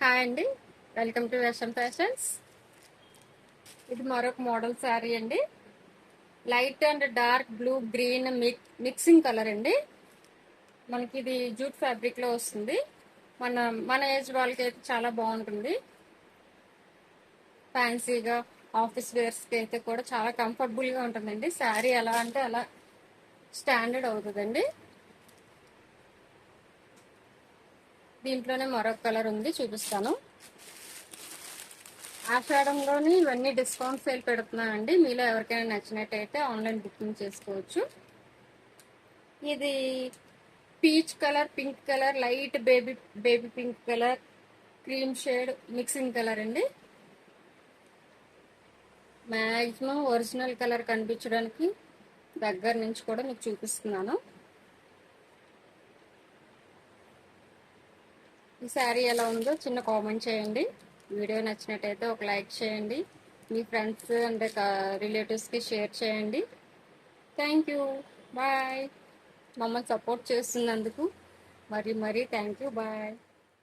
Hi అండి, welcome to western fashions. ఇది మరొక మోడల్ శారీ అండి. Light and dark blue green mixing colour అండి. మనకి ఇది జూట్ ఫ్యాబ్రిక్ లో వస్తుంది. మన ఏజ్ వాళ్ళకి అయితే చాలా బాగుంటుంది. ఫ్యాన్సీగా ఆఫీస్ వేర్స్ కి అయితే కూడా చాలా కంఫర్టబుల్ గా ఉంటుందండి. శారీ ఎలా అంటే అలా స్టాండర్డ్ అవుతుందండి. దీంట్లోనే మరొక కలర్ ఉంది, చూపిస్తాను. ఆషాఢంలోని ఇవన్నీ డిస్కౌంట్ సేల్ పెడుతున్నానండి. మీలో ఎవరికైనా నచ్చినట్టయితే ఆన్లైన్ బుకింగ్ చేసుకోవచ్చు. ఇది peach colour, pink colour, light baby pink colour, cream shade mixing colour అండి. మ్యాక్సిమం ఒరిజినల్ కలర్ కనిపించడానికి దగ్గర నుంచి కూడా మీకు చూపిస్తున్నాను. ఈ శారీ ఎలా ఉందో చిన్న కామెంట్ చేయండి. వీడియో నచ్చినట్టయితే ఒక లైక్ చేయండి. మీ ఫ్రెండ్స్ అండ్ రిలేటివ్స్కి షేర్ చేయండి. Thank you, bye. మమ్మల్ని సపోర్ట్ చేస్తున్నందుకు మరీ థ్యాంక్ యూ, బాయ్.